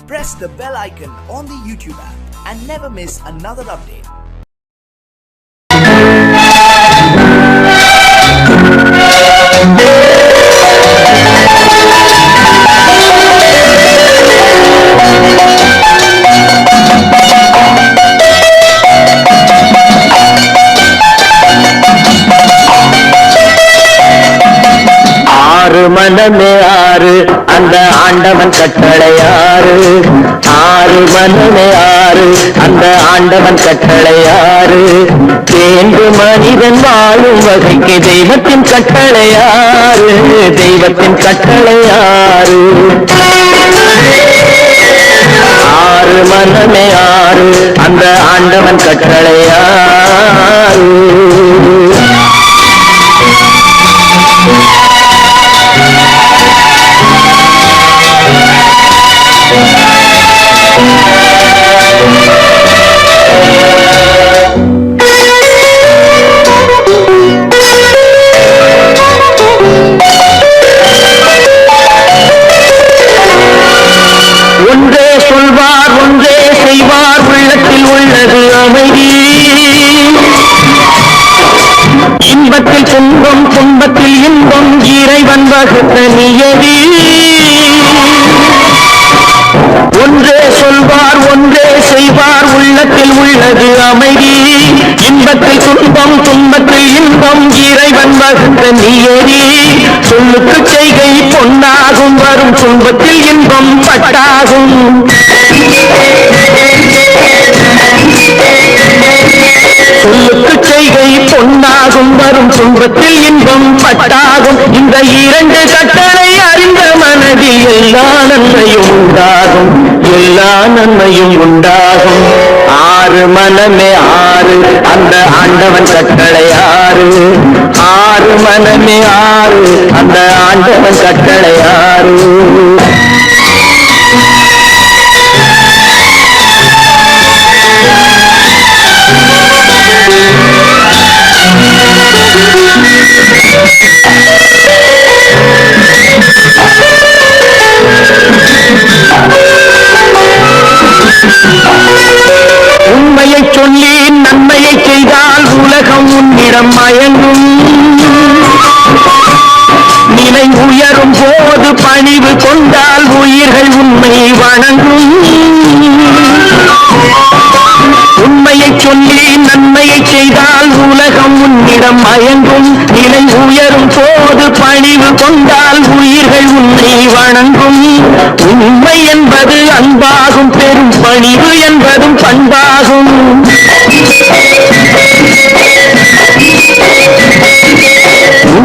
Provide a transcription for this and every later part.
Press the bell icon on the YouTube app and never miss another update. மனமே ஆறு அந்த ஆண்டவன் கட்டளையாறு ஆறு மனமே ஆறு அந்த ஆண்டவன் கட்டளையாறு தேர்ந்து மனிதன் வாழும் வகைக்கு தெய்வத்தின் கட்டளையாறு தெய்வத்தின் கட்டளையாறு ஆறு மனமே ஆறு அந்த ஆண்டவன் கட்டளையாறு ஒன்றே சொல்வார் ஒன்றே செய்வார் உள்ளத்தில் உள்ளது அமைதி இன்பத்தில் துன்பம் துன்பத்தில் இன்பம் இறைவன் வகுத்த நியதி ஒன்றே சொல்வார் ஒன்றே செய்வார் உள்ளத்தில் உள்ளது அமைதி இன்பத்தில் துன்பம் துன்பத்தில் இன்பம் இறைவன் வகுத்த நியதி சொல்லுக்கு செய்கை பொன்னாகும் வரும் துன்பத்தில் இன்பம் பட்டாகும் சொல்லுக்கு செய்கை பொன்னாகும் வரும் துன்பத்தில் இன்பம் பட்டாகும் இந்த இரண்டு கட்டளை அறிந்த மனதில் எல்லா நன்மையும் உண்டாகும் எல்லா நன்மையும் உண்டாகும் ஆறு மனமே ஆறு அந்த ஆண்டவன் கட்டளை ஆறு ஆறு மனமே ஆறு அந்த ஆண்டவன் கட்டளை ஆறு உண்மையை சொல்லி நன்மையை செய்தால் உலகம் உன்னிடம் மயங்கும் நிலை உயரும் போது பணிவு கொண்டால் உயிர்கள் உண்மை வணங்கும் உண்மையை சொல்லி நன்மையை செய்தால் உலகம் உன்னிடம் மயங்கும் நிலை உயரும் போது பணிவு கொண்டால் உயிர்கள் உன்னை வணங்கும் உண்மை என்பது அன்பாகும் பெரும் பணிவு என்பதும் பண்பாகும்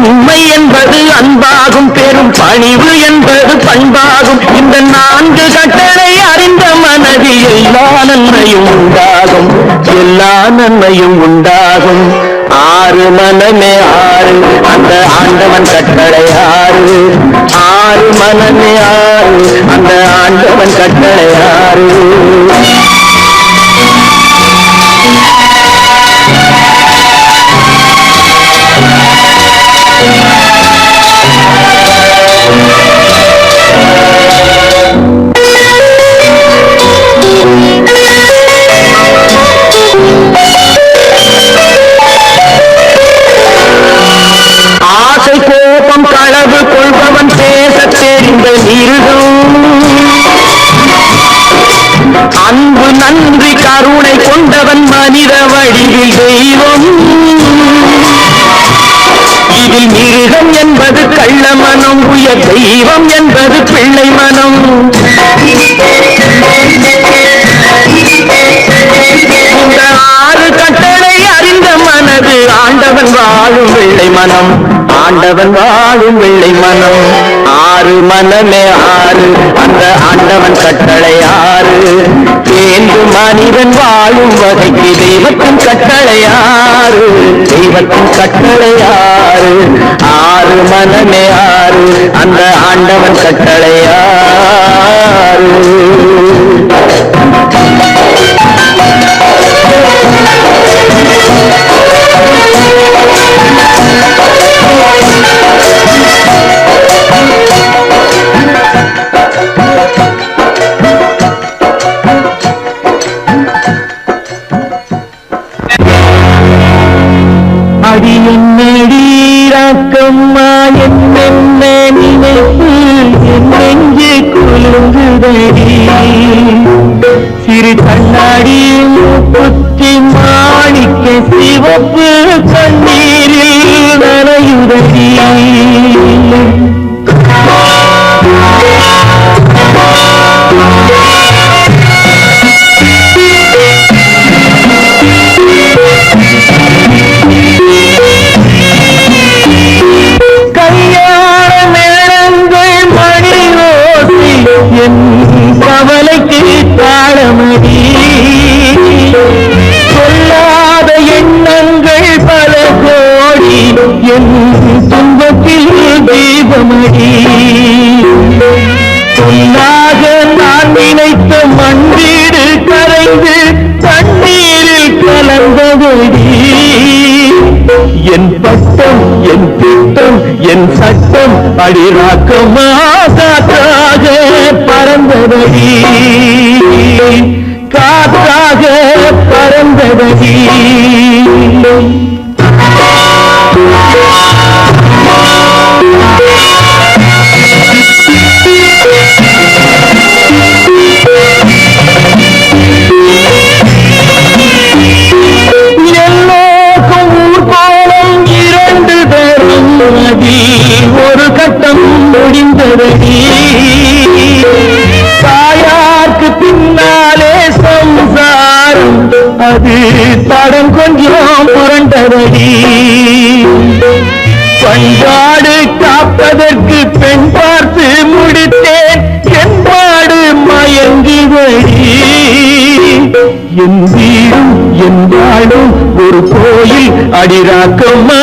உண்மை என்பது அன்பாகும் பெரும் பணிவு என்பது பண்பாகும் இந்த நான்கு கட்டளை அறிந்த மனதில் எல்லா நன்மையும் உண்டாகும் எல்லா நன்மையும் உண்டாகும் ஆறு மனமே ஆறு அந்த ஆண்டவன் கட்டளை ஆறு ஆறு மனமே ஆறு அந்த ஆண்டவன் கட்டளை ஆறு ஆசை கோபம் களவு கொள்பவன் பேச தெரிந்த மிருகம் அன்பு நன்றி கருணை கொண்டவன் மனித வடிவில் தெய்வம் இதில் மிருகம் என்பது கள்ள மனம் உயர் தெய்வம் என்பது பிள்ளை மனம் இந்த ஆறு கட்டளை அறிந்த மனது ஆண்டவன் வாழும் வெள்ளை மனம் ஆண்டவன் வாழும் வெள்ளை மனம் ஆறு மனமே ஆறு அந்த ஆண்டவன் கட்டளை ஆறு தேர்ந்து மனிதன் வாழும் வகைக்கு தெய்வத்தின் கட்டளை ஆறு தெய்வத்தின் கட்டளை ஆறு ஆறு மனமே ஆறு அந்த ஆண்டவன் கட்டளை ஆறு சிறு கண்ணாடி மூக்குத்தி மாணிக்க சிவப்பு கண்ணீரில் நனையுதடி. கவலைக்கு தாளமடி சொல்லாத எண்ணங்கள் பல கோடி என் துன்பத்தில் தீபமடி. சொல்லாக நான் நினைத்த மண்ணீடு கரைந்து தண்ணீரில் கலந்தபடி என் பட்டம் என் திட்டம் என் சட்டம் அடிராக்கமாக பறந்தபடி காற்றாக பறந்தபடி. எல்லோருக்கும் ஊர்கோலம் இரண்டு தரும் அதில் ஒரு கட்டம் முடிந்தபடி. தாயாருக்கு பின்னாலே சம்சாரம் அது தடம் கொஞ்சம் புரண்டபடி. பண்பாடு காப்பதற்கு பெண் பார்த்து முடித்தேன் என்பாடு மயங்குபடி. என் வீடும் என் வாழும் ஒரு கோயில் அடிராக்கம்மா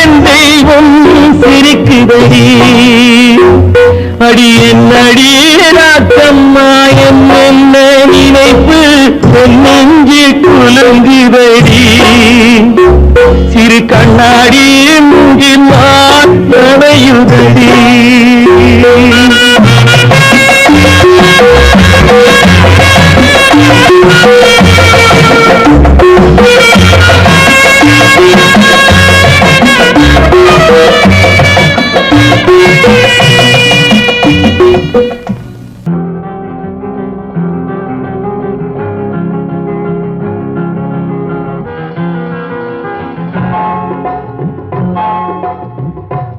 என் தெய்வம் சிரிக்குதடி. அடி என் அடிராக்கம்மா என்ன நினைப்பு நெஞ்சு குலுங்குதடி. சிறு கண்ணாடி மூங்கினால் நனையுதடி.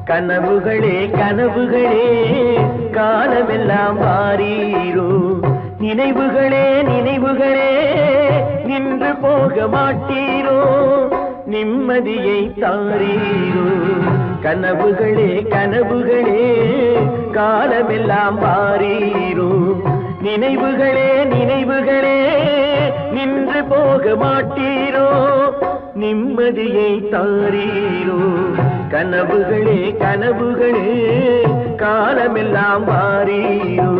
கனவுகளே கனவுகளே காலமெல்லாம் மாறீரோ. நினைவுகளே நினைவுகளே நின்று போக மாட்டீரோ. நிம்மதியை தாரீரோ. கனவுகளே கனவுகளே காலமெல்லாம் மாறீரோ. நினைவுகளே நினைவுகளே நின்று போக மாட்டீரோ. நிம்மதியை தாரீரோ. கனவுகளே கனவுகளே காலமெல்லாம் மாறீரோ.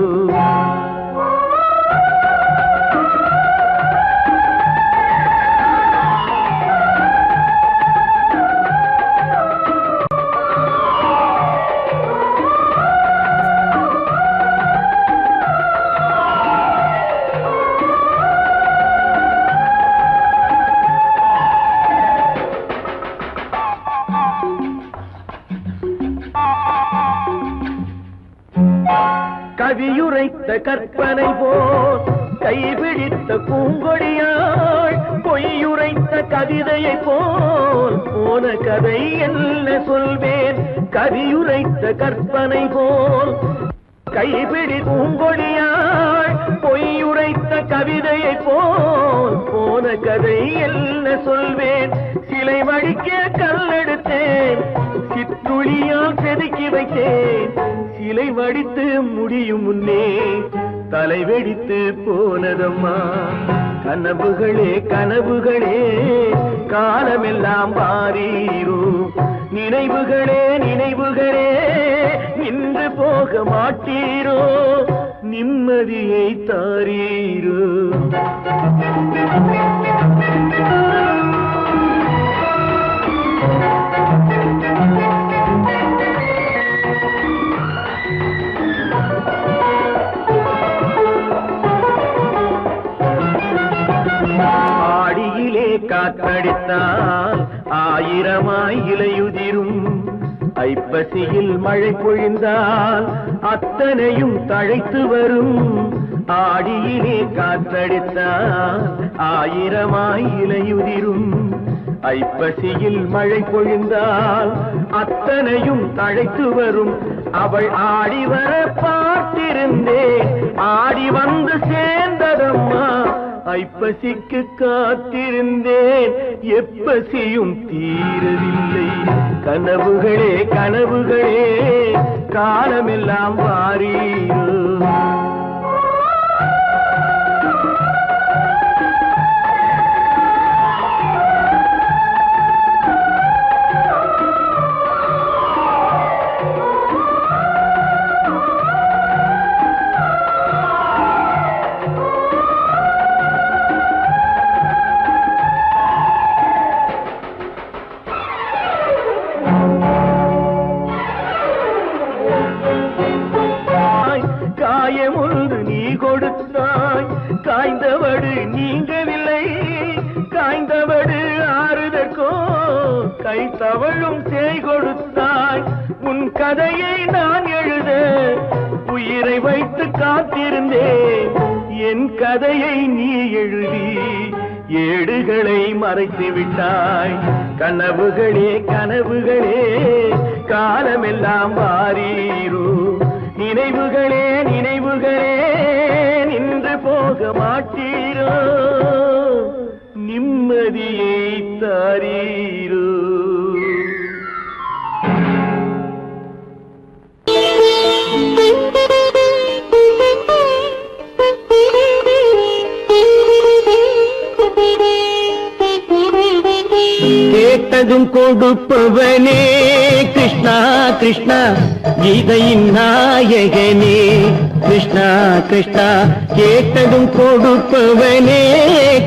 கவியுரைத்த கற்பனை போல் கைபிடித்த பூங்கொடியாள் பொய்யுரைத்த கவிதையை போல் போன கதை என்ன சொல்வேன். கவியுரைத்த கற்பனை போல் கைபிடி பூங்கொடியாள் பொய்யுரைத்த கவிதையை போல் போன கதை என்ன சொல்வேன். சிலை வடிக்க கல்லெடுத்தேன் சிற்றுளியால் செதுக்கி வைத்தேன். சிலை வடித்து முடியும் முன்னே தலை வெடித்து போனதம்மா. கனவுகளே கனவுகளே காலமெல்லாம் மாறீரோ. நினைவுகளே நினைவுகளே நின்று போக மாட்டீரோ. நிம்மதியை தாரீரோ. ஆடியிலே காற்றடித்தால் ஆயிரமாய் இலையுதிரும். ஐப்பசியில் மழை பொழிந்தால் அத்தனையும் தழைத்து வரும். ஆடியிலே காற்றடித்தால் ஆயிரமாய் இலையுதிரும். ஐப்பசியில் மழை பொழிந்தால் அத்தனையும் தழைத்து வரும். அவள் ஆடி வர பார்த்திருந்தேன், ஆடி வந்து சேர்ந்ததம்மா. ஐப்பசிக்கு காத்திருந்தேன், எப்பசியும் தீரவில்லை. கனவுகளே கனவுகளே காலமெல்லாம் வாரீரோ. காயமொன்று நீ கொடுத்தாய், காய்ந்தவடு நீங்கவில்லை. காய்ந்தவடு ஆறுதற்கோ கை தவழும் சேய் கொடுத்தாய். உன் கதையை நான் எழுத உயிரை வைத்து காத்திருந்தேன். என் கதையை நீ எழுதி ஏடுகளை மறைத்து விட்டாய். கனவுகளே கனவுகளே காலமெல்லாம் வாரீரோ. நினைவுகளே நினைவுகளே நின்று போக மாட்டீரோ. நிம்மதியை தாரீரோ. கேட்டதும் கொடுப்பவனே கிருஷ்ணா கிருஷ்ணா, கீதையின் நாயகனே கிருஷ்ணா கிருஷ்ணா. கேட்டதும் கொடுப்பவனே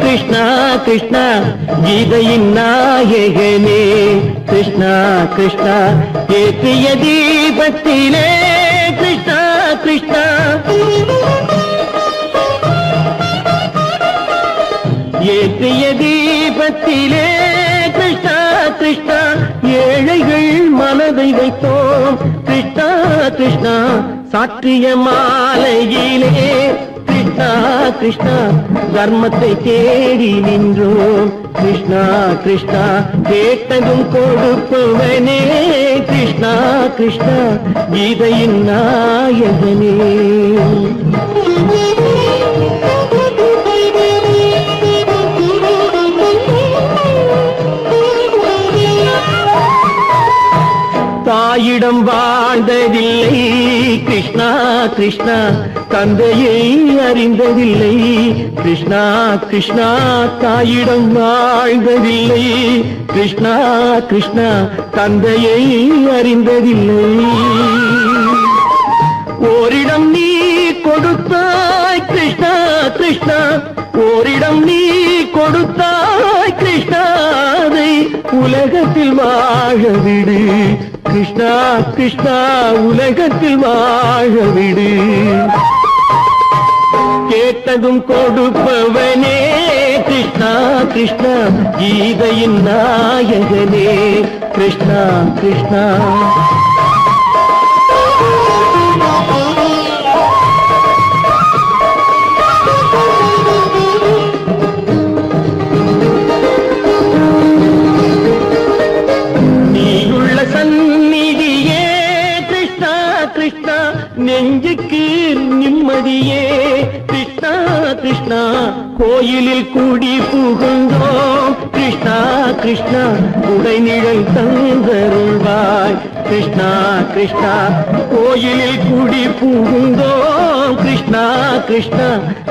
கிருஷ்ணா கிருஷ்ணா, கீதையின் நாயகனே கிருஷ்ணா கிருஷ்ணா. ஏற்றிய தீபத்திலே கிருஷ்ணா கிருஷ்ணா, ஏற்றிய தீபத்திலே கிருஷ்ணா கிருஷ்ணா. ஏழைகள் மனதை வைத்தோம் கிருஷ்ணா கிருஷ்ணா. சாற்றிய மாலையிலே கிருஷ்ணா கிருஷ்ணா, தர்மத்தை தேடி நின்றோம் கிருஷ்ணா கிருஷ்ணா. கேட்டதும் கொடுப்பவனே கிருஷ்ணா கிருஷ்ணா, கீதையின் நாயகனே. தாயிடம் வாழ்ந்ததில்லை கிருஷ்ணா கிருஷ்ணா, தந்தையை அறிந்ததில்லை கிருஷ்ணா கிருஷ்ணா. தாயிடம் வாழ்ந்ததில்லை கிருஷ்ணா கிருஷ்ணா, தந்தையை அறிந்ததில்லை. ஓரிடம் நீ கொடுத்தாய் கிருஷ்ணா கிருஷ்ணா, ஓரிடம் நீ கொடுத்தாய் கிருஷ்ணா. அதை உலகத்தில் வாழ விடு கிருஷ்ணா கிருஷ்ணா, உலகத்தில் வாழ விடு. கேட்டதும் கொடுப்பவனே கிருஷ்ணா கிருஷ்ணா, கீதையின் நாயகனே கிருஷ்ணா கிருஷ்ணா. நெஞ்சுக்கு நிம்மதியே கிருஷ்ணா கிருஷ்ணா. கோயிலில் கூடி புகுந்தோம் கிருஷ்ணா கிருஷ்ணா, உடைநிழல் தந்தருள்வாய் கிருஷ்ணா கிருஷ்ணா. கோயிலில் கூடி புகுந்தோம் கிருஷ்ணா கிருஷ்ணா,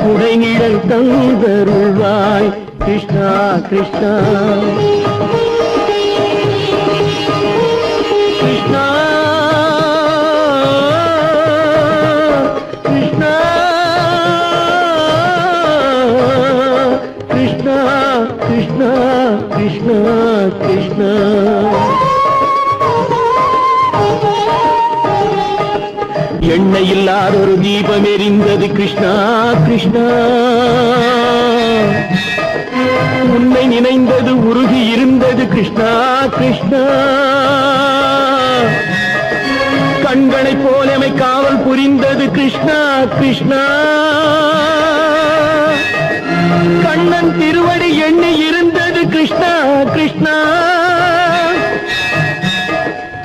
உடைநிழல் தந்தருள்வாய் கிருஷ்ணா கிருஷ்ணா. கிருஷ்ணா கிருஷ்ணா கிருஷ்ணா கிருஷ்ணா. எண்ணெய் இல்லாத ஒரு தீபம் எரிந்தது கிருஷ்ணா கிருஷ்ணா. உன்னை நினைந்தது உருகி இருந்தது கிருஷ்ணா கிருஷ்ணா. கண்களைப் போலமை காவல் புரிந்தது கிருஷ்ணா கிருஷ்ணா. கண்ணன் திருவடி எண்ணி இருந்தது கிருஷ்ணா கிருஷ்ணா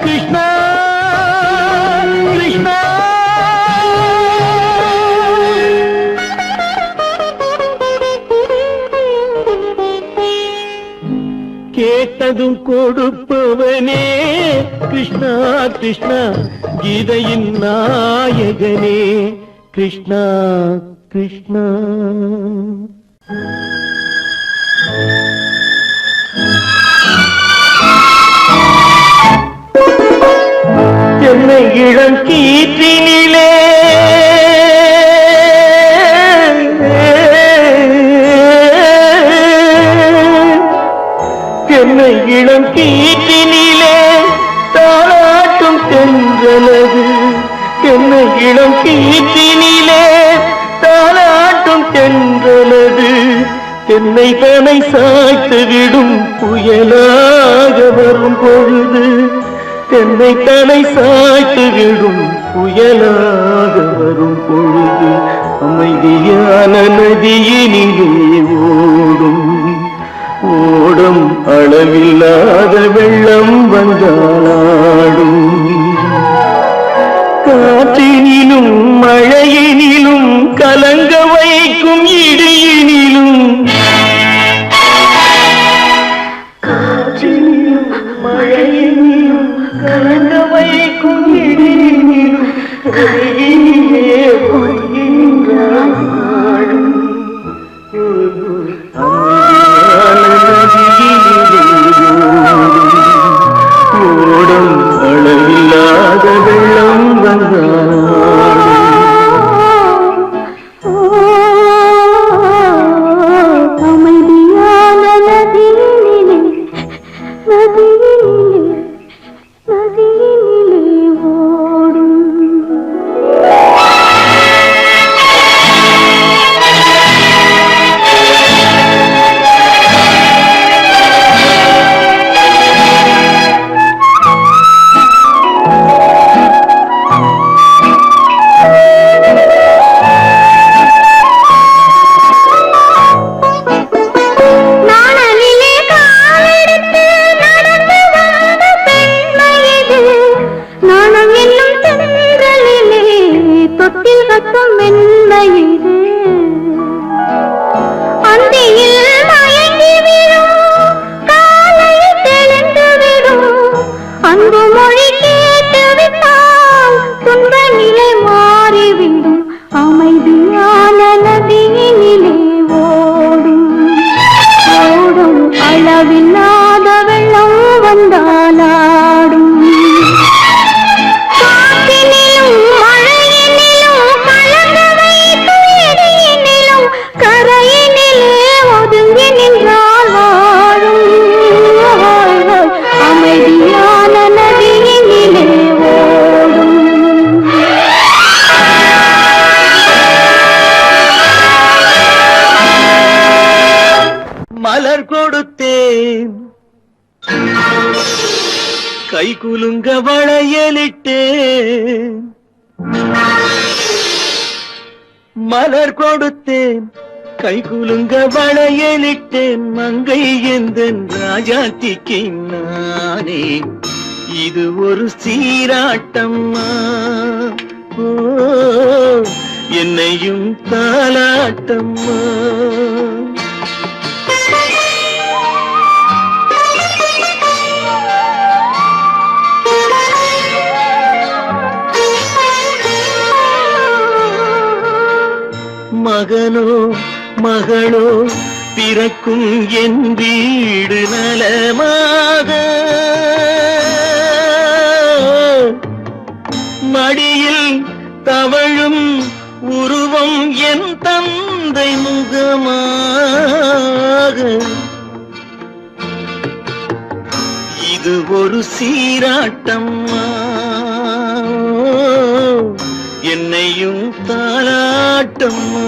கிருஷ்ணா கிருஷ்ணா. கேட்டதும் கொடுப்பவனே கிருஷ்ணா கிருஷ்ணா, கீதையின் நாயகனே கிருஷ்ணா கிருஷ்ணா. என்னை இளம் கீற்றினிலே என்னை இளம் கீற்றினிலே தாளாட்டும் தென்றலது. என்னை இளம் கீற்றினிலே தாளாட்டும் தென்றலது. என்னை தனை சாய்த்து விடும் புயலாக வரும் பொழுது. என்னை தனை சாய்த்து விடும் புயலாக வரும் பொழுது. அமைதியான நதியினிலே ஓடும் ஓடும் அளவில்லாத வெள்ளம் வந்தாடும். காற்றினிலும் மழையினிலும் கலங்க வைக்கும் இடியினிலும். காற்றினிலும் மழையினிலும் கலங்க வைக்கும் இடியினிலும் கையிலே பொய்கின்றான் நாடும். ஓடும் அளவில்லாத வெள்ளம் வந்தாடும். அமைதியான நதியினிலே நதியினிலே நதியினிலே ஓடும். அமைதியான நதியினிலே ஓடும் ஓடும் அளவில்லாத வெள்ளம் வந்தாலாடும். காற்றினிலும் மழையினிலும் கலங்க வைக்கும் இடியினிலும் கரையினிலே ஒதுங்கி நின்றால் வாழும். அமைதியான நதியினிலே ஓடும். மலர் கொடுத்தேன் கை குலுங்க வளையலிட்டேன். மலர் கொடுத்தேன் கை குலுங்க வளையலிட்டேன். மங்கை எந்தன் ராஜாத்திக்கு நானே இது ஒரு சீராட்டம்மா. ஓ என்னையும் தாலாட்டம்மா. மகனோ மகளோ பிறக்கும் என் வீடு நலமாக. மடியில் தவழும் உருவம் என் தந்தை முகமாக. இது ஒரு சீராட்டம்மா. என்னையும் தாலாட்டம்மா.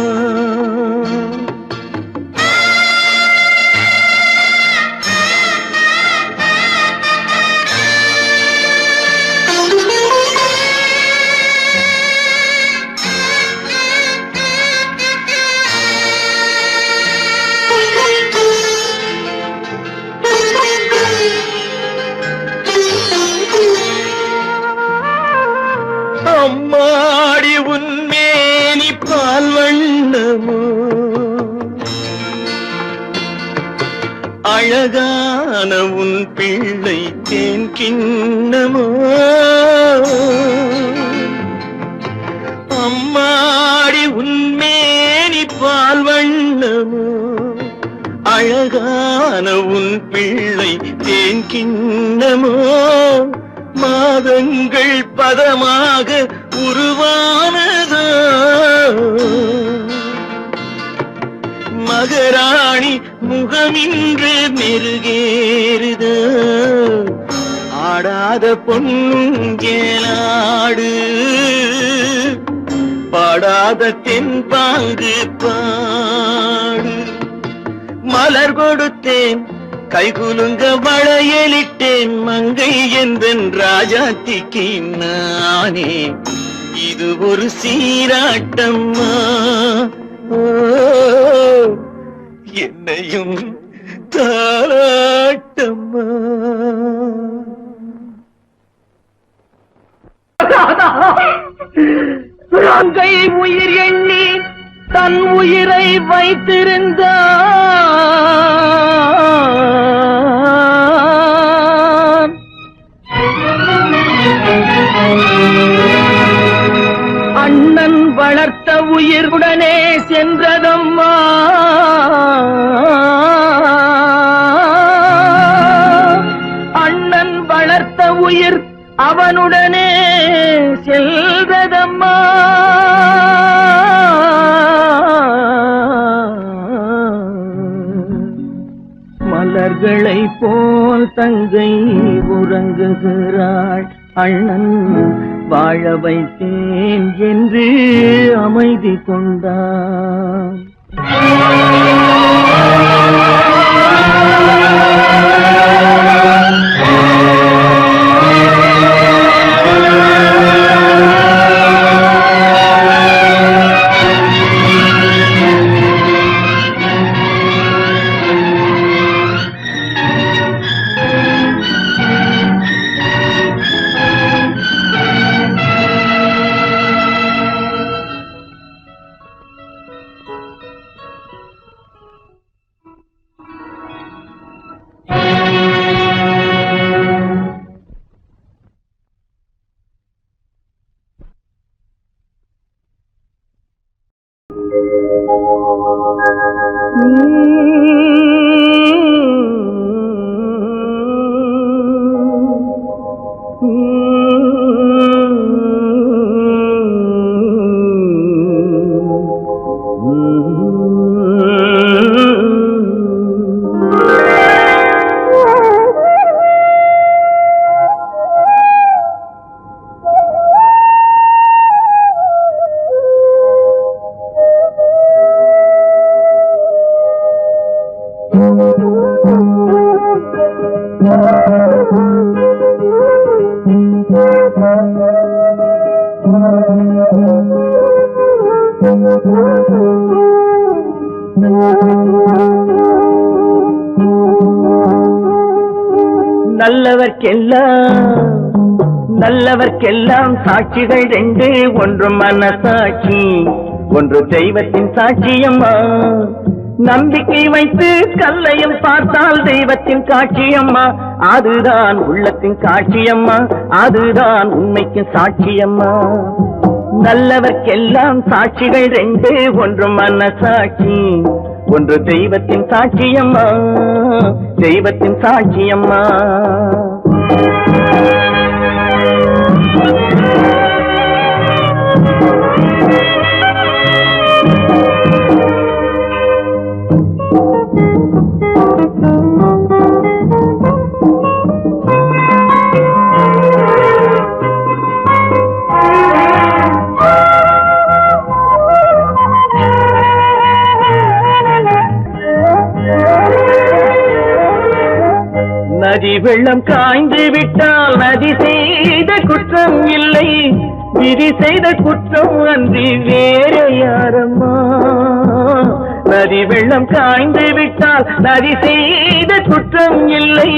அழகான உன் பிள்ளை தேன் கிண்ணமோ அம்மாடி உன்மேனி பால் வண்ணமோ அழகான உன் பிள்ளை தேன் கிண்ணமோ மாதங்கள் பதமாக உருவானதோ மகராணி முகமின்று மெருகேறுதோ ஆடாத பொன்னுங்கேலாடு பாடாத தென்பாங்கு பாடு மலர் கொடுத்தேன் கைகுலுங்க வளையலிட்டேன் மங்கை என்பன் ராஜாத்திக்கு நானே இது ஒரு சீராட்டம்மா என்னையும் தாராட்டம்மா கை உயிர் எண்ணி தன் உயிரை வைத்திருந்தான் அண்ணன் வளர்த்த உயிருடனே சென்றதம்மா அண்ணன் வளர்த்த உயிர் அவனுடனே செல்வதம்மா மலர்களை போல் தங்கை உறங்குகிறாள் அண்ணன் வாழ வைத்தேன் என்று அமைதி கொண்டான் நல்லவர்க்கெல்லாம் சாட்சிகள் ரெண்டு ஒன்று மனசாட்சி ஒன்று தெய்வத்தின் சாட்சியம்மா நம்பிக்கை வைத்து கல்லையும் பார்த்தால் தெய்வத்தின் காட்சியம்மா அதுதான் உள்ளத்தின் காட்சியம்மா அதுதான் உண்மைக்கு சாட்சியம்மா நல்லவர்க்கெல்லாம் சாட்சிகள் ரெண்டு ஒன்று மனசாட்சி ஒன்று தெய்வத்தின் சாட்சியம்மா தெய்வத்தின் சாட்சியம்மா நதி வெள்ளம் காய்ந்து விட்டால் நதி செய்த குற்றம் இல்லை விதி செய்த குற்றம் அன்றி வேறு யாரம்மா நதி வெள்ளம் காய்ந்து விட்டால் நதி செய்த குற்றம் இல்லை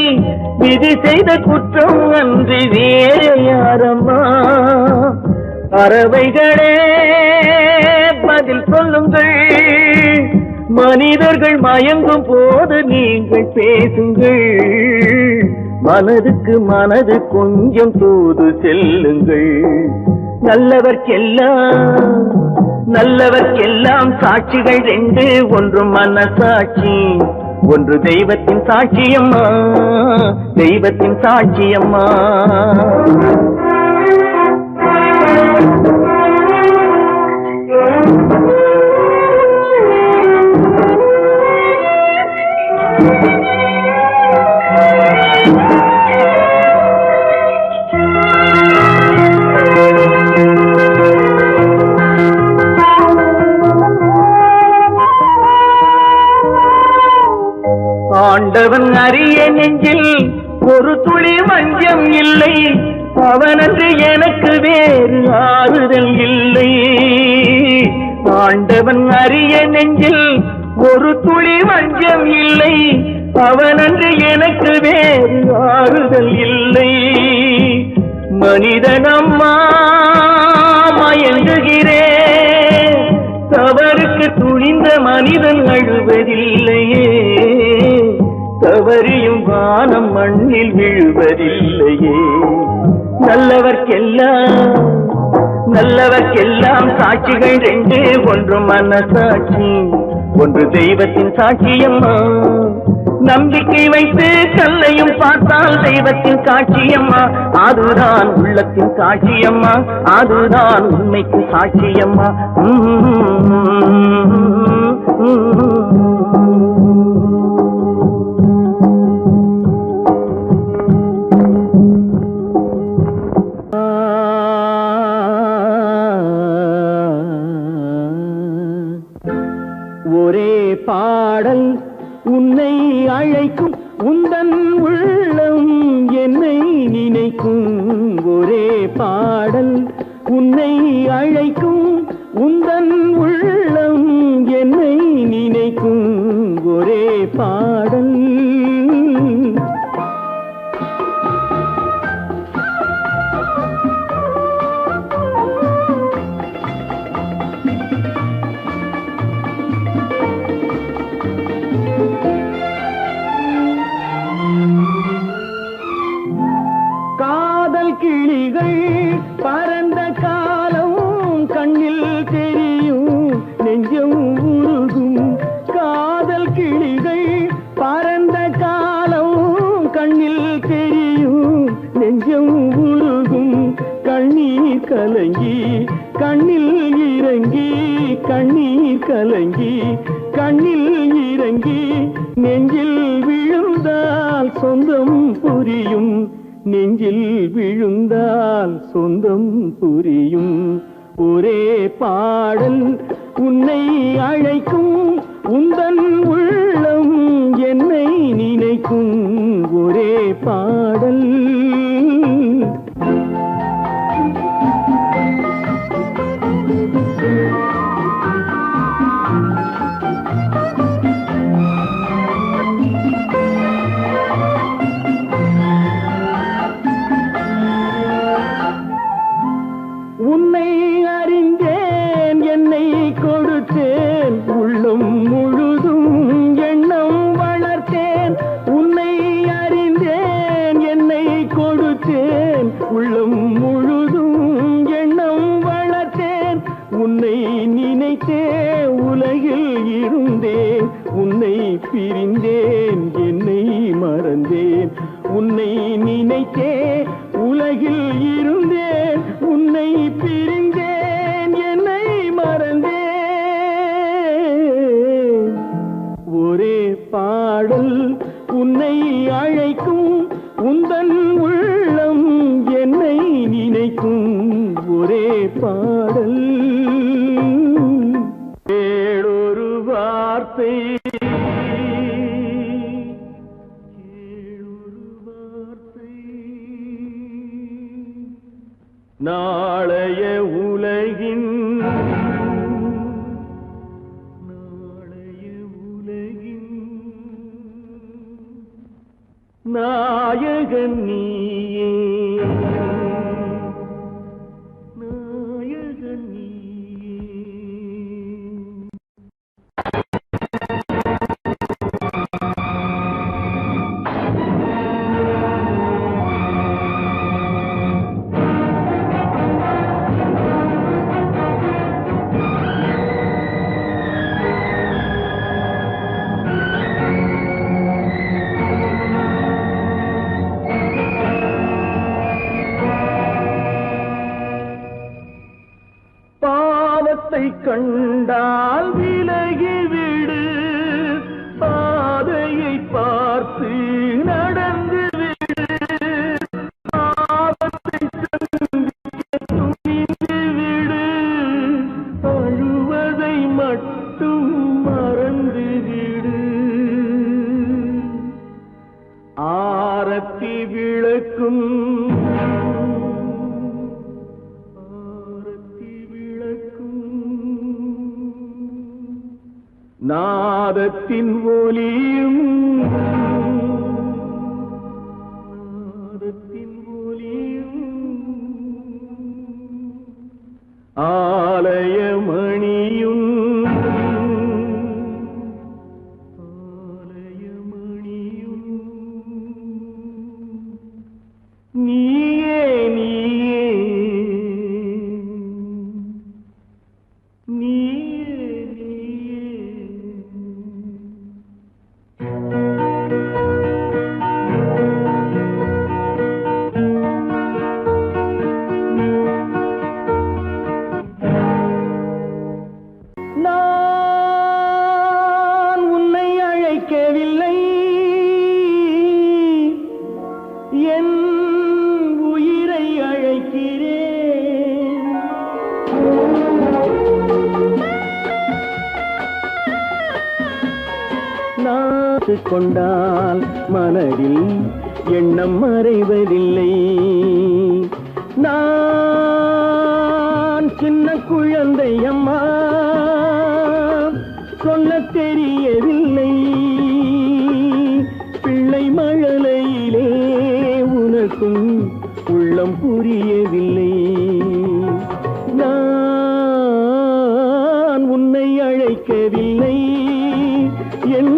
விதி செய்த குற்றம் அன்றி வேறு யாரம்மா பறவைகளே பதில் சொல்லுங்கள் மனிதர்கள் மயங்கும் போது நீங்கள் பேசுங்கள், மனதுக்கு மனது கொஞ்சம் தூது செல்லுங்கள். நல்லவர்க்கெல்லாம் சாட்சிகள் ரெண்டு, ஒன்று மனசாட்சி, ஒன்று தெய்வத்தின் சாட்சியம்மா, தெய்வத்தின் சாட்சியம்மா. ஆண்டவன் அறிய நெஞ்சில் ஒரு துளி வஞ்சம் இல்லை, அவனன்று எனக்கு வேறு ஆறுதல் இல்லை. ஆண்டவன் அறிய நெஞ்சில் ஒரு துளி வஞ்சம் இல்லை, அவனன்று எனக்கு வேறு ஆறுதல் இல்லை. மனிதனம்மா மயங்குகிறேன், தவறுக்கு துணிந்த மனிதன் அழுவதில்லையே, தவறியும் வானம் மண்ணில் விழுவதில்லையே. நல்லவர்க்கெல்லாம் சாட்சிகள் ரெண்டு, ஒன்று மனசாட்சி, ஒன்று தெய்வத்தின் சாட்சியம்மா. நம்பிக்கை வைத்து கல்லையும் பார்த்தால் தெய்வத்தின் சாட்சியம்மா, அதுதான் உள்ளத்தின் சாட்சியம்மா, அதுதான் உண்மைக்கு சாட்சியம்மா. ஒரே பாடல் உன்னை அழைக்கும், உந்தன் உள்ளம் என்னை நினைக்கும். ஒரே பாடல் உன்னை அழைக்கும், உந்தன் உள்ளம் என்னை நினைக்கும். ஒரே பாடல் கிளிகள் பறந்த காலம் கண்ணில் தெரியும், நெஞ்சம் உருகும். காதல் கிளிகள் பறந்த காலம் கண்ணில் தெரியும், நெஞ்சம் உருகும். கண்ணீர் கலங்கி கண்ணில் இறங்கி, கண்ணீர் கலங்கி கண்ணில் இறங்கி, நெஞ்சில் விழுந்தால் சொந்தம் புரியும், நெஞ்சில் விழுந்தால் சொந்தம் புரியும். ஒரே பாடல் உன்னை அழைக்கும், உந்தன் உள்ளம் என்னை நினைக்கும். ஒரே பாடல் உன்னை அறிந்தேன், என்னை கொடுத்தேன், உள்ளம் முழுதும் எண்ணம் வளர்த்தேன். உன்னை அறிந்தேன், என்னை கொடுத்தேன், உள்ளம் முழுதும் எண்ணம் வளர்த்தேன். உன்னை நினைத்தே உலகில் இருந்தேன், உன்னை பிரிந்தேன், என்னை மறந்தேன். உன்னை நினைத்தே உலகில் இருந்தேன், உன்னை பிரிந்தேன், என்னை மறந்தேன். ஒரே பாடல் உன்னை அழைக்கும், உந்தன் உள்ளம் என்னை நினைக்கும். ஒரே பாடல் வேறொரு வார்த்தை, நாளைய உலகின் நாயகன் நீயே, நாயகன் நீயே. கண்டால் விலகிவிடு பாதையை பார்த்து நடந்து விடு ஆபத்தை சந்திக்க துணிந்து விடு அழுவதை மட்டும் மறந்து விடு ஆரத்தி விளக்கும் நாதத்தின் ஒலியும் ஆலயமணியும் நீயே நீயே நான் உன்னை அழைக்கவில்லை என் உயிரை அழைக்கிறேன் நான் கொண்டால் மனதில் எண்ணம் மறைவதில்லை நான் சின்ன குழந்தை அம்மா சொல்ல தெரியவில்லை பிள்ளை மழலையிலே உனக்கும் உள்ளம் புரியவில்லை நான் உன்னை அழைக்கவில்லை என்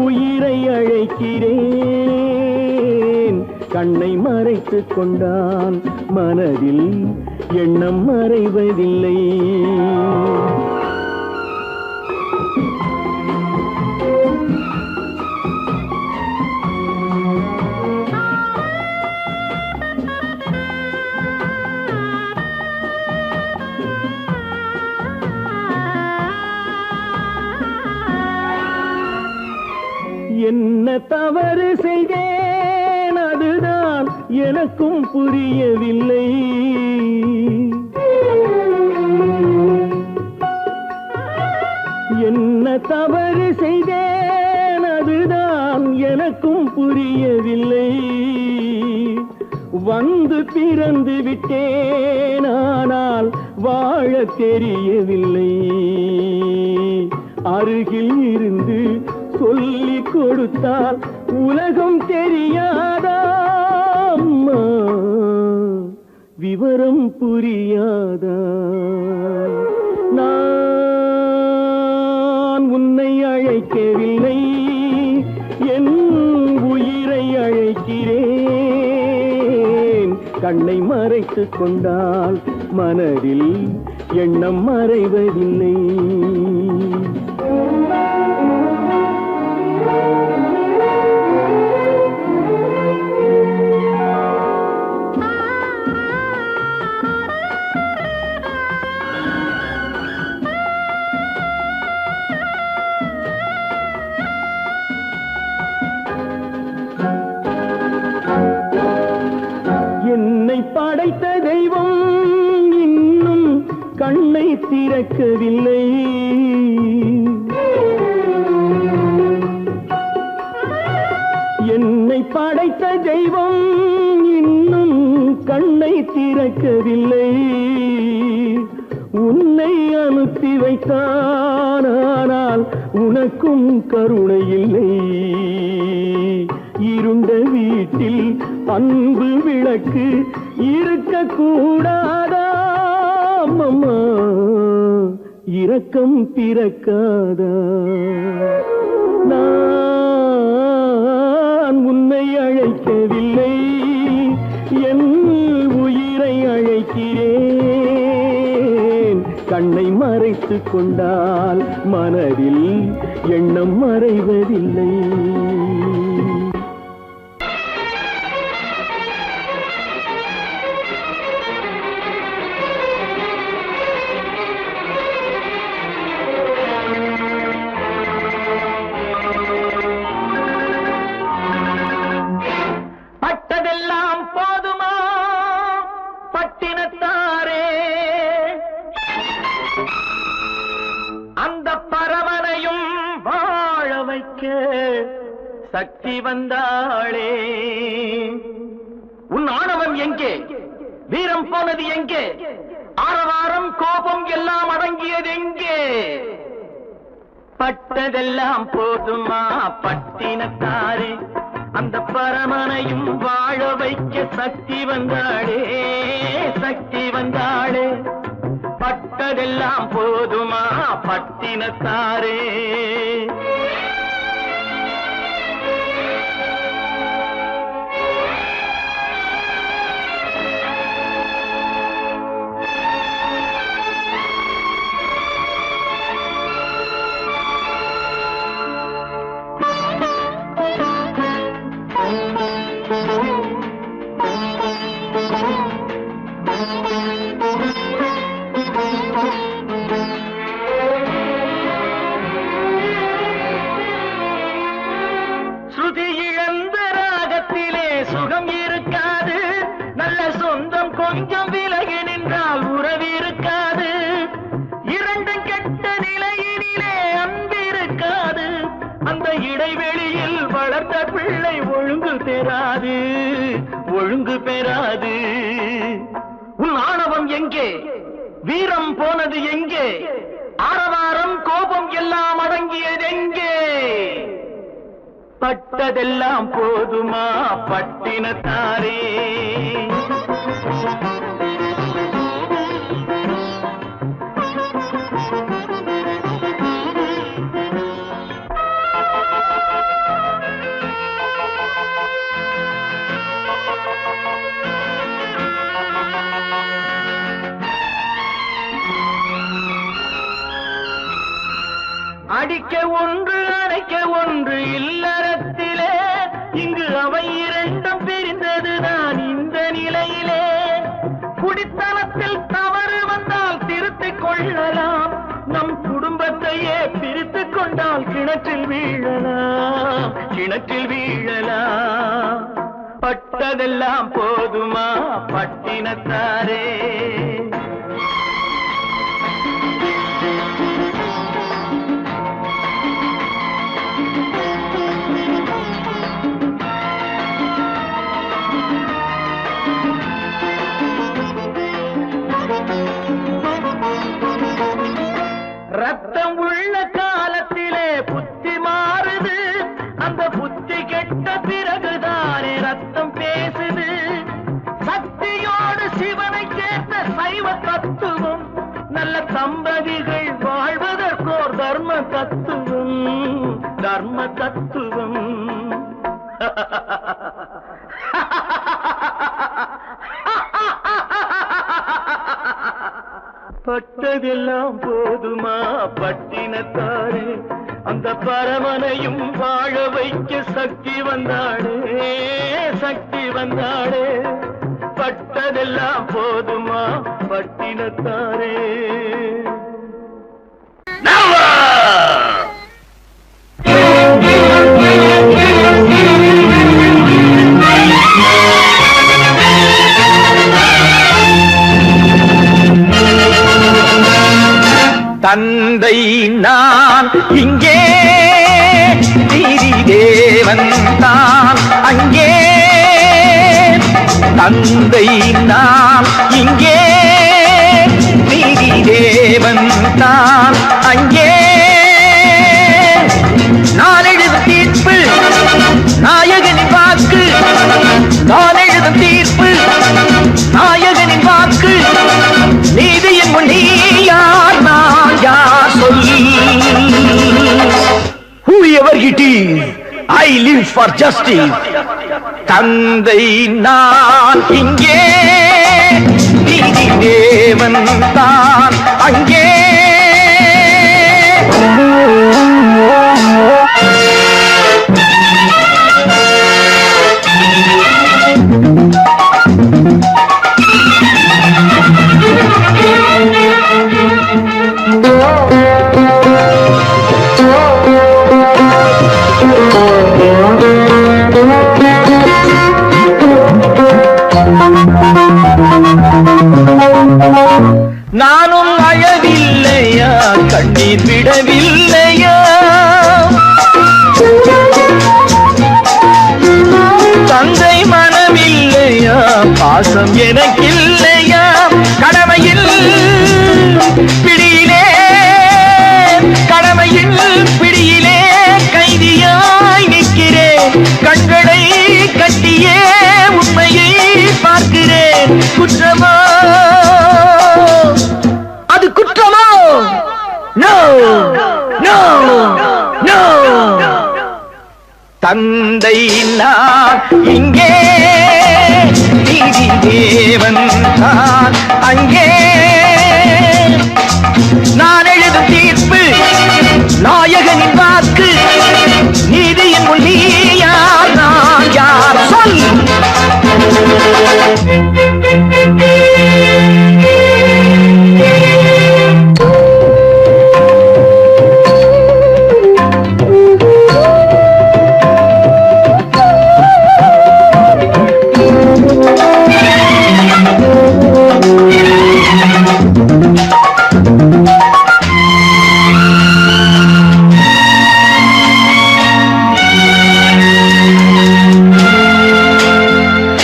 உயிரை அழைக்கிறேன் கண்ணை மறைத்துக் கொண்டால் மனதில் எண்ணம் மறைவதில்லை என்ன தவறு செய்தேன் அதுதான் எனக்கும் புரியவில்லை என்ன தவறு செய்தேன் அதுதான் எனக்கும் புரியவில்லை வந்து பிறந்து விட்டேன் ஆனால் வாழ தெரியவில்லை அருகில் இருந்து சொல்லிக் கொடுத்தால் உலகம் தெரியாதா அம்மா விவரம் புரியாதா நான் உன்னை அழைக்கவில்லை என் உயிரை அழைக்கிறேன் கண்ணை மறைத்துக் கொண்டால் மனதில் எண்ணம் மறைவதில்லை என்னை படைத்த தெய்வம் இன்னும் கண்ணை திறக்கவில்லை என்னை படைத்த தெய்வம் இன்னும் கண்ணை திறக்கவில்லை உன்னை அனுப்பி வைத்தான் ஆனால் உனக்கும் கருணை இல்லை இருண்ட வீட்டில் அன்பு விளக்கு இருக்கக்கூடாதா அம்மா இரக்கம் பிறக்காதா நான் உன்னை அழைக்கவில்லை என் உயிரை அழைக்கிறேன் கண்ணை மறைத்துக் கொண்டால் மனதில் எண்ணம் மறைவதில்லை சக்தி வந்தாளே. உன் ஆணவம் எங்கே? வீரம் போனது எங்கே? ஆரவாரம் கோபம் எல்லாம் அடங்கியது எங்கே? பட்டதெல்லாம் போதுமா பட்டினத்தாரே, அந்த பரமனையும் வாழ வைக்க சக்தி வந்தாளே, சக்தி வந்தாளே. பட்டதெல்லாம் போதுமா பட்டினத்தாரே. ஸ்ருதி இழந்த ராகத்திலே சுகம் இருக்காது, நல்ல சொந்தம் கொஞ்சம் விலகி நின்றால் உறவு இருக்காது. இரண்டும் கெட்ட நிலையினிலே அன்பு இருக்காது, அந்த இடைவெளியில் வளர்ந்த பிள்ளை ஒழுங்கு பெறாது, ஒழுங்கு பெறாது. உன் ஆணவம் எங்கே? வீரம் போனது எங்கே? ஆரவாரம் கோபம் எல்லாம் அடங்கியது எங்கே? பட்டதெல்லாம் போதுமா பட்டினத்தாரே. அடிக்க ஒன்று அணைக்க ஒன்று இல்லறத்திலே, இங்கு அவை இரண்டும் பிரிந்ததுதான் இந்த நிலையிலே. குடித்தனத்தில் தவறு வந்தால் திருத்திக் கொள்ளலாம், நம் குடும்பத்தையே பிரித்துக் கொண்டால் கிணற்றில் வீழலாம், கிணற்றில் வீழலாம். பட்டதெல்லாம் போதுமா பட்டினத்தாரே. ரத்தம் உள்ள காலத்திலே புத்தி மாறுது, அந்த புத்தி கெட்ட பிறகுதானே ரத்தம் பேசுது. சக்தியோடு சிவனை சேர்ந்த சைவ தத்துவம், நல்ல தம்பதிகள் வாழ்வதற்கோர் தர்ம தத்துவம், தர்ம தத்துவம். பட்டதெல்லாம் போதுமா பட்டினத்தாரே, அந்த பரமனையும் வாழ வைக்க சக்தி வந்தாளே, சக்தி வந்தாளே. பட்டதெல்லாம் போதுமா பட்டினத்தாரே. தந்தை நான் இங்கே, நீதி தேவன் தான் அங்கே. தந்தை நான் இங்கே, நீதி தேவன் தான் அங்கே. நான் எழுதும் தீர்ப்பு நாயகனின் வாக்கு, நான் எழுதும் தீர்ப்பு நாயகனின் வாக்கு. நீதியின் முன் நீ யார், நான் யார் சொல். Whoever it is, I live for justice. தந்தை நான் இங்கே, நீதி தேவன் தான் அங்கே. நானும் அழவில்லை பாசம் எனக்கில்லையா கடமையில் பிடியிலே கடமையில் பிடியிலே கைதியாய் நிற்கிறேன் கண்களை கட்டியே உண்மையை பார்க்கிறேன் குற்றமோ அது குற்றமோ நோ நோ நோ தந்தை நான் இங்கே நீதி தேவன் தான் அங்கே நான் எழுதும் தீர்ப்பு நாயகனின் வாக்கு நீதியின் முன் நீ யார் நான் யார் சொல்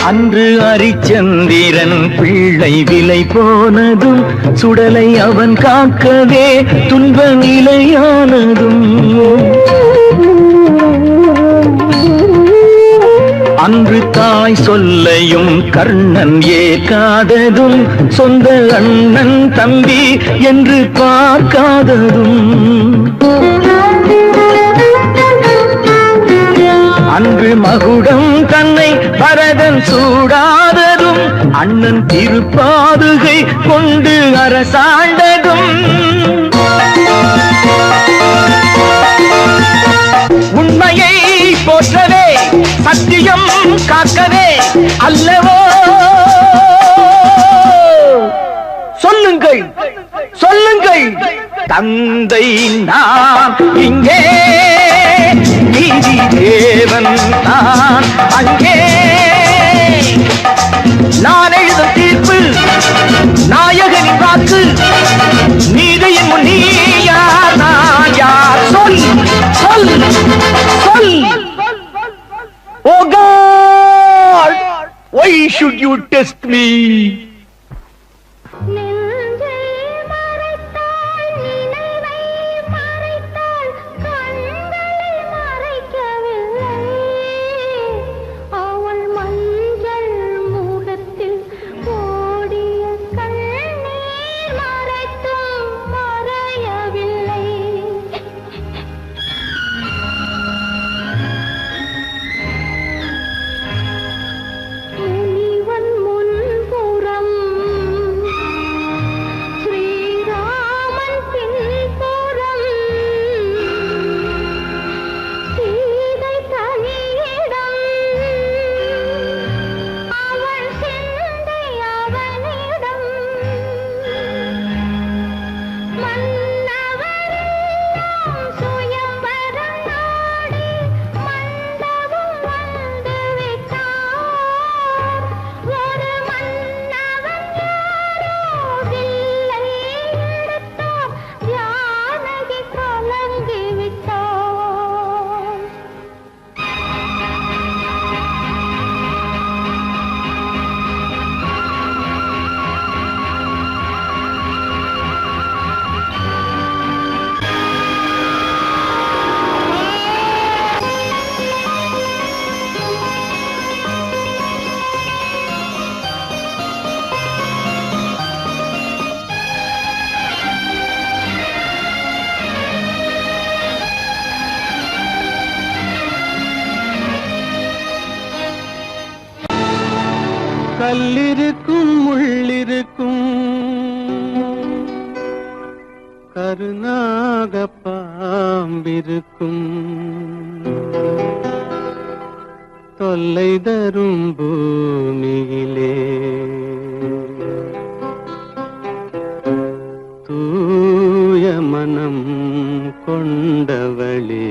அன்று அரிச்சந்திரன் பிள்ளை விலை போனதும் சுடலை அவன் காக்கவே துன்ப நிலையானதும் அன்று தாய் சொல்லையும் கர்ணன் ஏற்காததும் சொந்த அண்ணன் தம்பி என்று பார்க்காததும் அன்று மகுடம் தன்னை பரதன் சூடாததும் அண்ணன் திருப்பாதுகை கொண்டு அரசாண்டதும் உண்மையை போற்றவே சத்தியம் காக்கவே அல்லவோ சொல்லுங்கள் சொல்லுங்கள் தந்தை நான் இங்கே நீதி தேவன் தான் அங்கே நான் எழுதும் தீர்ப்பு நாயகனின் வாக்கு நீதியின் முன் நீ யார் நான் யார் சொல் சொல் சொல் Oh God, why should you test me? கல்லிருக்கும் முள்ளிருக்கும் கருநாக பாம்பிருக்கும் தொல்லை தரும் பூமியிலே தூய மனம் கொண்டவளே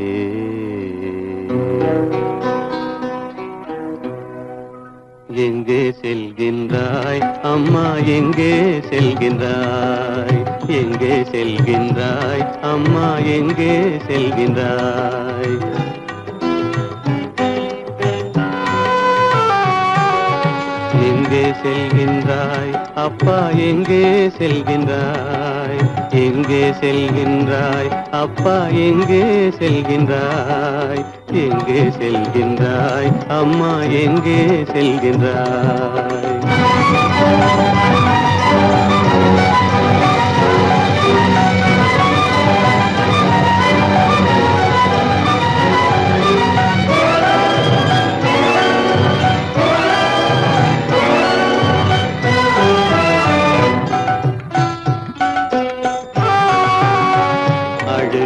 எங்கே செல்கின்றாய் அம்மா எங்கே செல்கின்றாய் எங்கே செல்கின்றாய் அம்மா எங்கே செல்கின்றாய் எங்கே அப்பா எங்கே செல்கின்றாய் எங்கே செல்கின்றாய் அப்பா எங்கே செல்கின்றாய் எங்கே செல்கின்றாய் அம்மா எங்கே செல்கின்றாய்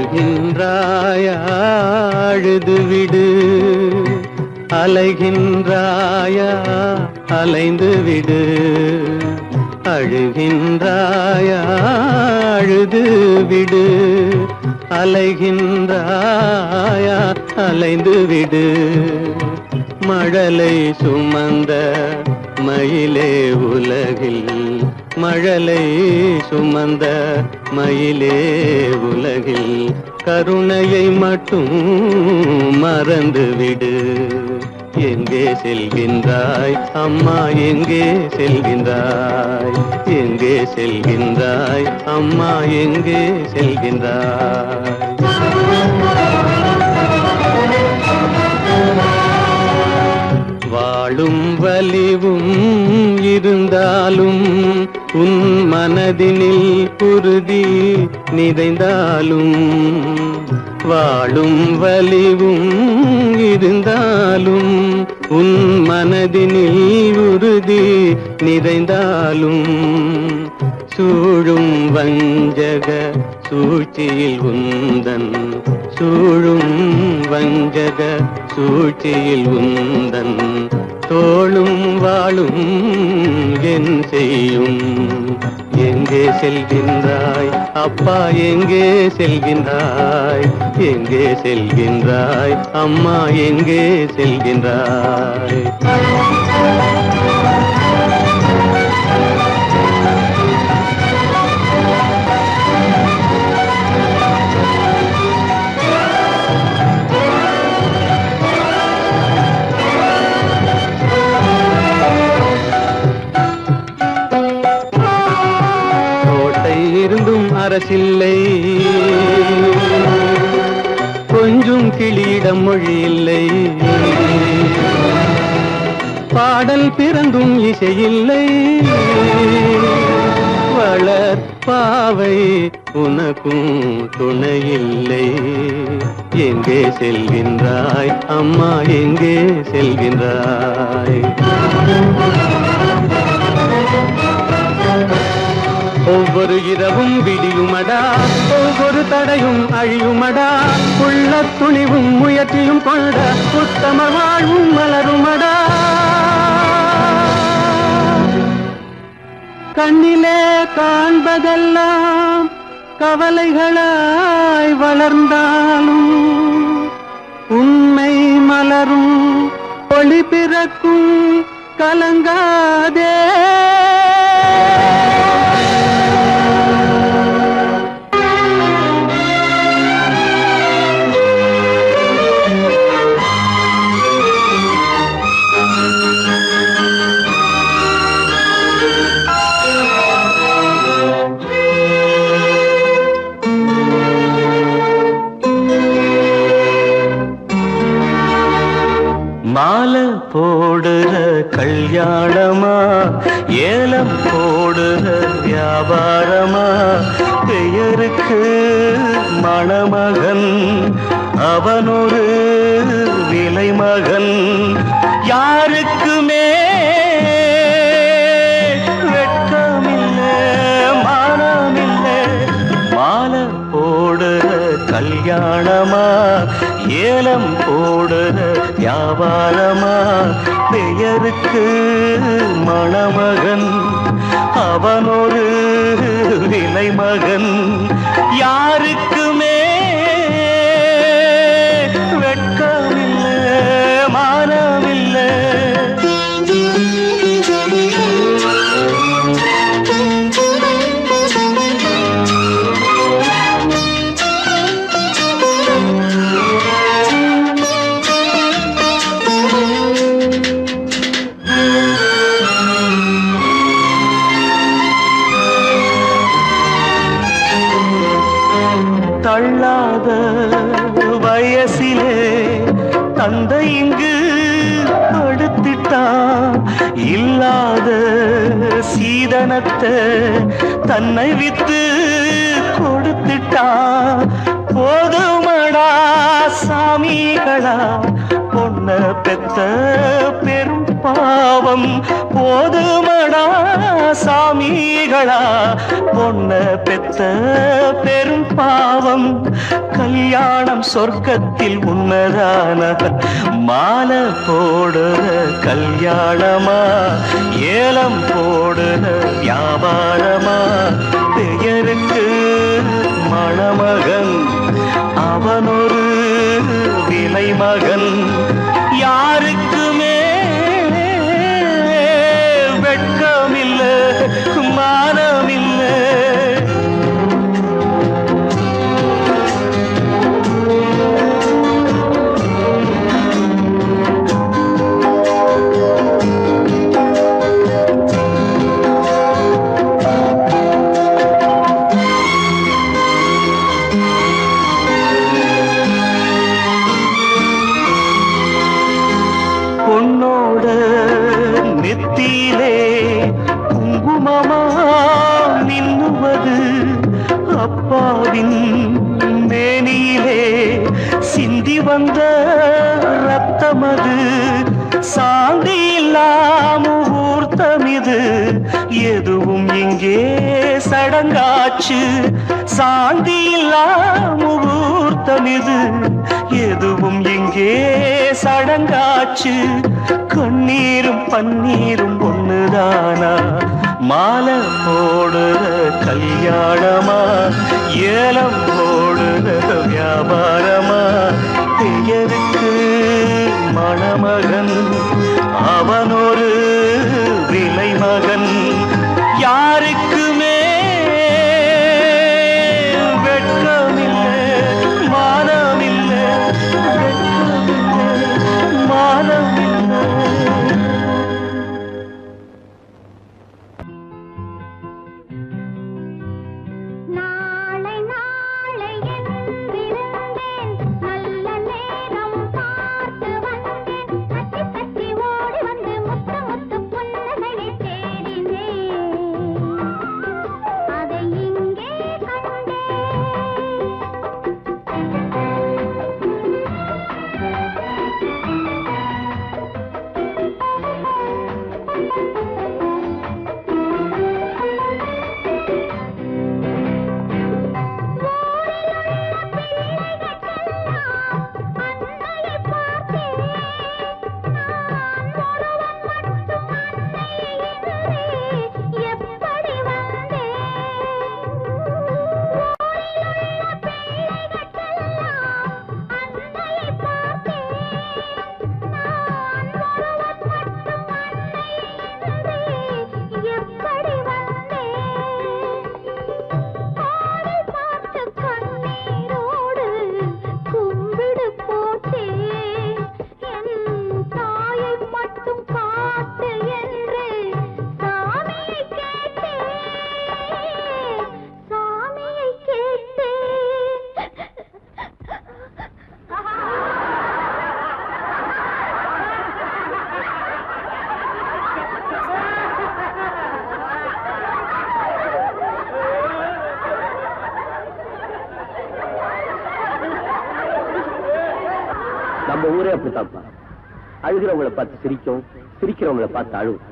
அழுகின்றாயா அழுது விடு அலைகின்றாயா அலைந்து விடு அழுகின்றாயா அழுது விடு அலைகின்றாயா அலைந்து விடு மழலை சுமந்த மயிலே உலகில் மழலை சுமந்த மயிலே உலகில் கருணையை மட்டும் மறந்துவிடு எங்கே செல்கின்றாய் அம்மா எங்கே செல்கின்றாய் எங்கே செல்கின்றாய் அம்மா எங்கே செல்கின்றாய் வாழும் வலிவும் இருந்தாலும் உன் மனதினில் உறுதி நிறைந்தாலும் வாழும் வலிவும் இருந்தாலும் உன் மனதினில் உறுதி நிறைந்தாலும் சூழும் வஞ்சக சூழ்ச்சியில் உந்தன் சூழும் வஞ்சக சூழ்ச்சியில் உந்தன் தோளும் வாழும் என் செய்யும் எங்கே செல்கின்றாய் அப்பா எங்கே செல்கின்றாய் எங்கே செல்கின்றாய் அம்மா எங்கே செல்கின்றாய் இருந்தும் அரசில்லை கொஞ்சம் கிளியிடம் மொழி இல்லை பாடல் பிறந்தும் இசையில்லை வளர் பாவை உனக்கும் துணையில்லை எங்கே செல்கின்றாய் அம்மா எங்கே செல்கின்றாய் ஒவ்வொரு இரவும் விடியுமடா ஒவ்வொரு தடையும் அழியுமடா உள்ள துணிவும் முயற்சியும் கொண்ட உத்தம வாழ்வும் மலருமடா கண்ணிலே காண்பதெல்லாம் கவலைகளாய் வளர்ந்தாலும் உண்மை மலரும் ஒளி பிறக்கும் கலங்காதே மாலை போடுற கல்யாணமா ஏலம் போடுற வியாபாரமா பெயருக்கு மணமகன் அவனொரு விலை மகன் யாருக்குமே வெட்கமில்லை மானமில்லை மாலை போடுற கல்யாணமா ஏலம் போடுற வியாபாரமா பெயருக்கு மணமகன் அவனொரு விலை மகன் யாருக்குமே வெட்கமில்லை மானமில்லை வயசிலே தந்தை இங்கு படுத்திட்டான். இல்லாத சீதனத்தை தன்னை வித்து கொடுத்துட்டான். போதுமடா சாமிகளா பொண்ண பெத்த பெரும் பாவம். போதுமடா சாமிகளா பொண்ண பெத்த பெரும் பாவம். கல்யாணம் சொர்க்கத்தில் உன்னதான மாலை போடுற கல்யாணமா ஏலம் போடுற வியாபாரமா? பெயருக்கு மணமகன் அவனொரு விலை மகன். யாருக்குமே வெட்கமில்லை மானமில்லை. பொன்னோட நெத்தியிலே குங்குமமா நின்னுவது, அப்பாவின் மேனியிலே சிந்தி வந்த ரத்தமது. சாந்தி இல்லாம ஊர்த்தமிது எதுவும் இங்கே சடங்காச்சு. சாந்தி இல்லாம ஊர்த்தமிது எதுவும் இங்கே சடங்காச்சு. கண்ணீரும் பன்னீரும் ஒண்ணுதானா? மாலை போடுற கல்யாணமா ஏலம் போடுற வியாபாரமா? பெயருக்கு மணமகன் அவனொரு விலை மகன். யாருக்குமே வெட்கமில்லை மானமில்லை. மானமில்லை. நாளை நாளை என்றிருந்தேன், நல்ல நேரம் பார்த்து வந்தேன். தட்டி தட்டி ஓடி வந்து முத்து முத்து புன்னகையை தேடினேன். அதை இங்கே கண்டேன். அன்னையை பார்த்தேன் நான், ஒருவன் மட்டும் அன்னையை இன்றி எப்படி வந்தேன்? ஊரிலுள்ள பிள்ளைகளுக்கெல்லாம் அன்னையை பார்த்தேன் நான், ஒருவன் மட்டும் அன்னையை இன்றி எப்படி வந்தேன்? ஆளை பார்த்து கண்ணீரோடு கும்பிடு போட்டேன். என் தாயை மட்டும் காட்டு என்று சாமியை கேட்டேன். சாமியை கேட்டேன். நம்ம ஊரே அப்படித்தாப்பா. அழுகிறவங்களை பார்த்து சிரிக்கும், சிரிக்கிறவங்களை பார்த்து அழுவும்.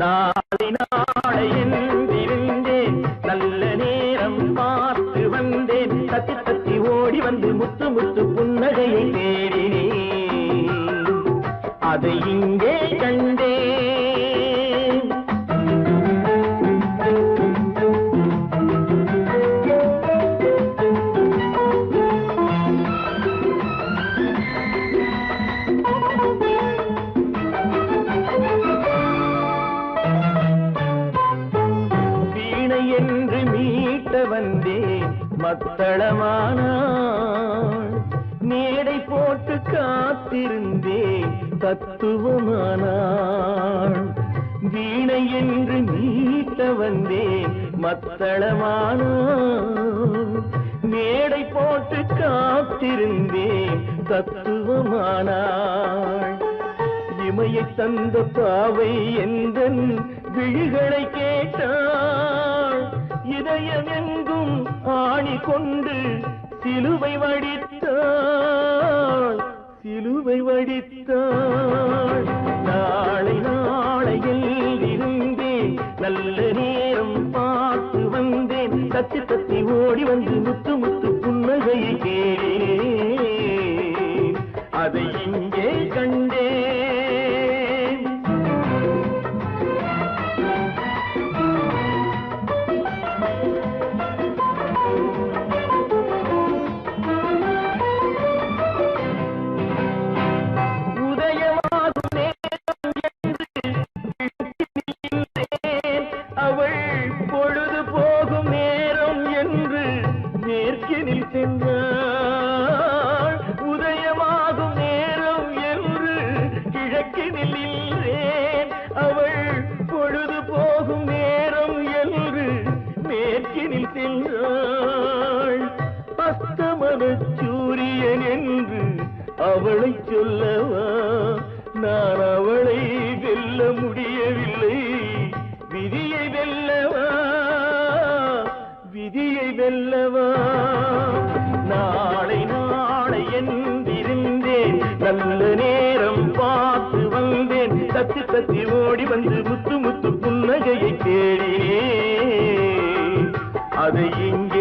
நாளை நாளை என்றிருந்தேன், நல்ல நேரம் பார்த்து வந்தேன். தத்தி தத்தி ஓடி வந்து முத்து முத்து புன்னகையை தேடினேன். அதை இங்கே கண்டேன். வீணை என்று மீட்ட வந்தேன் மத்தளமானாள். மேடை போட்டு காத்திருந்தேன் தத்துவமானாள். வீணை என்று மீட்ட வந்தேன் மத்தளமானாள். மேடை போட்டு காத்திருந்தேன் தத்துவமானாள். இமையை தந்த பாவை எந்தன் விழிகளை கேட்டாள். இதயம் எங்கும் ஆணி கொண்டு சிலுவை வடித்தாள், சிலுவை வடித்தாள். நாளை நாளையில் இருந்தேன், நல்ல நேரம் பார்த்து வந்தேன். தத்தி தத்தி ஓடி வந்து முத்து முத்து புன்னகையை கேட்டேன், அதை இங்கே கண்டேன். உதயமாகும் நேரம் என்று கிழக்கினில் நின்றேன். அவள் பொழுது போகும் நேரம் என்று மேற்கினில் சென்றாள். அஸ்தமன சூரியன் என்று அவளை சொல்லவா, நான் அவளை வெல்ல முடியவில்லை. விதியை வெல்லவா, விதியை வெல்லவா. நாளை நாளை என்றிருந்தேன், நல்ல நேரம் பார்த்து வந்தேன். தத்தி தத்தி ஓடி வந்து முத்து முத்து புன்னகையை தேடினேன், அதை இங்கே